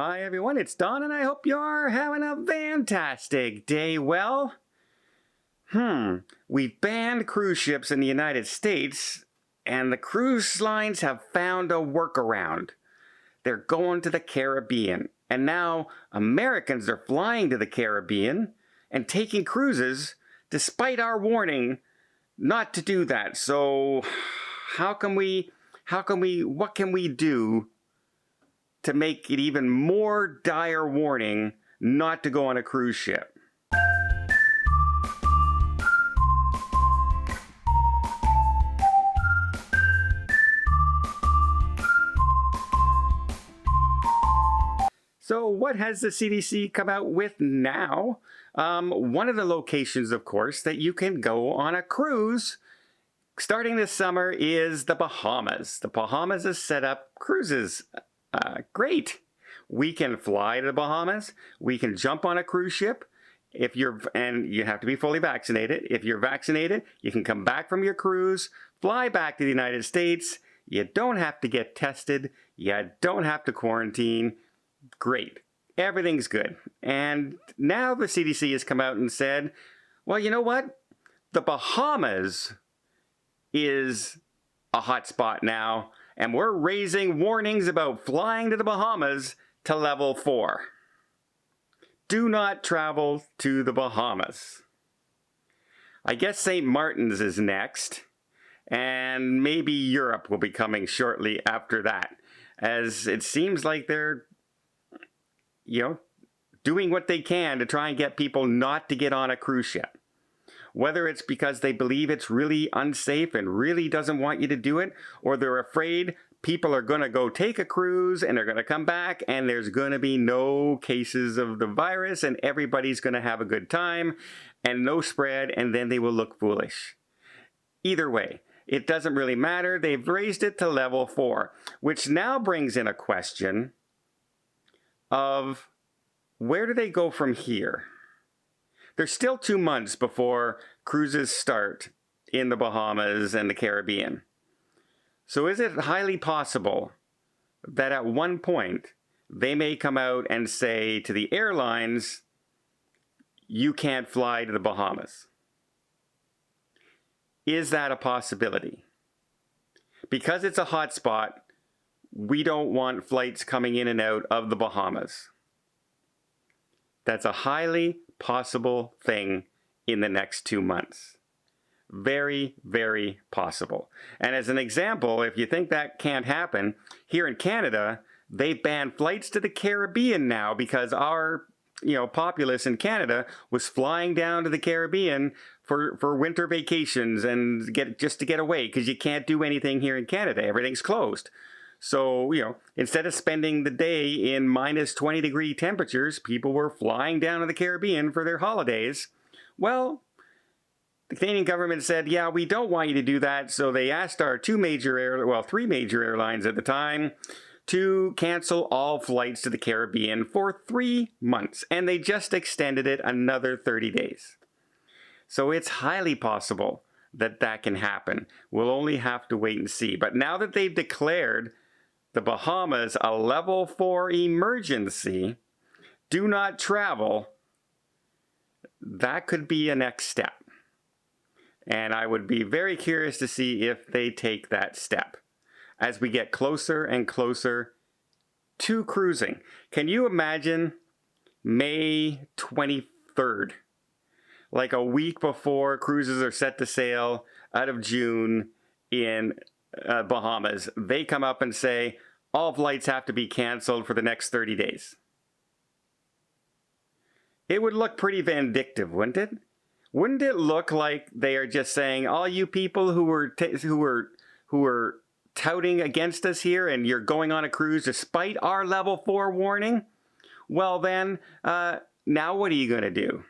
Hi everyone, it's Don and I hope you're having a fantastic day. Well, we've banned cruise ships in the United States and the cruise lines have found a workaround. They're going to the Caribbean, and now Americans are flying to the Caribbean and taking cruises despite our warning not to do that. So what can we do to make it even more dire warning not to go on a cruise ship? So what has the CDC come out with now? One of the locations, of course, that you can go on a cruise starting this summer is the Bahamas. The Bahamas has set up cruises. Great. We can fly to the Bahamas. We can jump on a cruise ship. And you have to be fully vaccinated. If you're vaccinated, you can come back from your cruise, fly back to the United States. You don't have to get tested. You don't have to quarantine. Great. Everything's good. And now the CDC has come out and said, well, you know what? The Bahamas is a hot spot now, and we're raising warnings about flying to the Bahamas to level 4. Do not travel to the Bahamas. I guess St. Martin's is next, and maybe Europe will be coming shortly after that, as it seems like they're doing what they can to try and get people not to get on a cruise ship. Whether it's because they believe it's really unsafe and really doesn't want you to do it, or they're afraid people are going to go take a cruise and they're going to come back and there's going to be no cases of the virus and everybody's going to have a good time and no spread, and then they will look foolish. Either way, it doesn't really matter. They've raised it to level 4, which now brings in a question of where do they go from here? There's still 2 months before cruises start in the Bahamas and the Caribbean. So is it highly possible that at one point they may come out and say to the airlines, you can't fly to the Bahamas? Is that a possibility? Because it's a hot spot, we don't want flights coming in and out of the Bahamas. That's a highly possible thing in the next 2 months. Very, very possible. And as an example, if you think that can't happen, here in Canada, they banned flights to the Caribbean now because our populace in Canada was flying down to the Caribbean for winter vacations and just to get away, because you can't do anything here in Canada. Everything's closed. So, instead of spending the day in minus 20-degree temperatures, people were flying down to the Caribbean for their holidays. Well, the Canadian government said, yeah, we don't want you to do that. So they asked our 3 major airlines at the time to cancel all flights to the Caribbean for 3 months. And they just extended it another 30 days. So it's highly possible that can happen. We'll only have to wait and see. But now that they've declared the Bahamas a level 4 emergency, do not travel, that could be a next step. And I would be very curious to see if they take that step as we get closer and closer to cruising. Can you imagine May 23rd? Like a week before cruises are set to sail out of June in Bahamas, they come up and say, all flights have to be canceled for the next 30 days. It would look pretty vindictive, wouldn't it? Wouldn't it look like they are just saying, all you people who were touting against us here and you're going on a cruise despite our level 4 warning? Well then, now what are you going to do?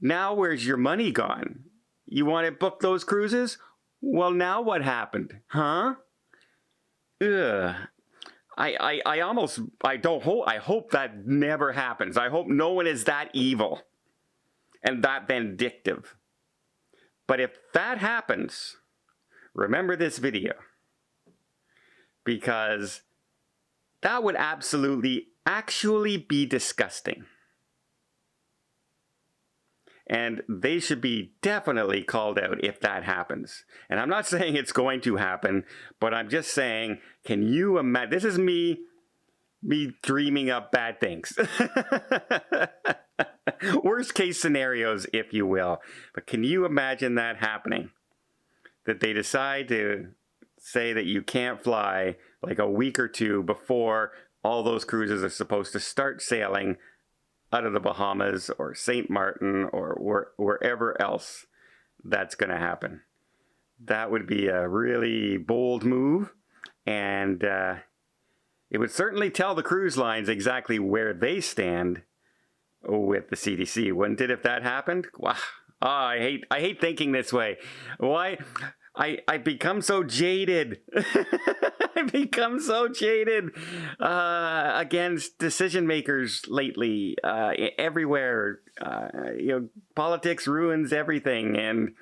Now where's your money gone? You want to book those cruises? Well, now what happened? Huh? Ugh. I hope that never happens. I hope no one is that evil and that vindictive. But if that happens, remember this video. Because That would actually be disgusting. And they should be definitely called out if that happens. And I'm not saying it's going to happen, but I'm just saying, can you imagine? This is me dreaming up bad things. Worst case scenarios, if you will. But can you imagine that happening? That they decide to say that you can't fly like a week or two before all those cruises are supposed to start sailing out of the Bahamas or St. Martin or wherever else that's going to happen. That would be a really bold move, and it would certainly tell the cruise lines exactly where they stand with the CDC, wouldn't it, if that happened? Wow. Oh, I hate thinking this way. Why? I become so jaded. I become so jaded against decision makers lately. Everywhere, politics ruins everything. And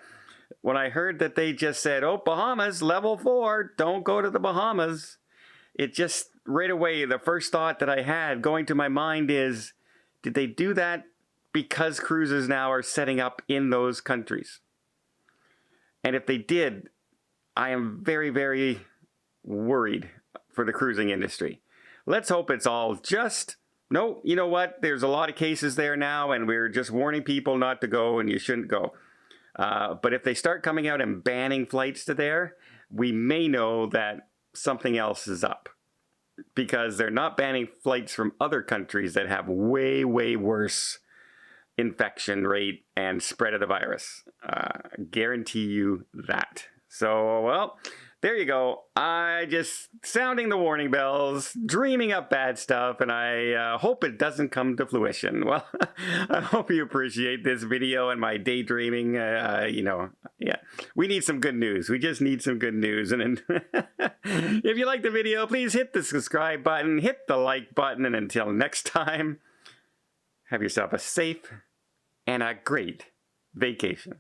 when I heard that they just said, "Oh, Bahamas, level 4, don't go to the Bahamas," it just right away, the first thought that I had going to my mind is, did they do that because cruises now are setting up in those countries? And if they did, I am very, very worried for the cruising industry. Let's hope it's all just, no, you know what? There's a lot of cases there now, and we're just warning people not to go, and you shouldn't go. But if they start coming out and banning flights to there, we may know that something else is up. Because they're not banning flights from other countries that have way, way worse infection rate and spread of the virus. Guarantee you that. So, well, there you go. I just sounding the warning bells, dreaming up bad stuff, and I hope it doesn't come to fruition. Well, I hope you appreciate this video and my daydreaming. Yeah, we need some good news. We just need some good news. And if you like the video, please hit the subscribe button, hit the like button, and until next time, have yourself a safe and a great vacation.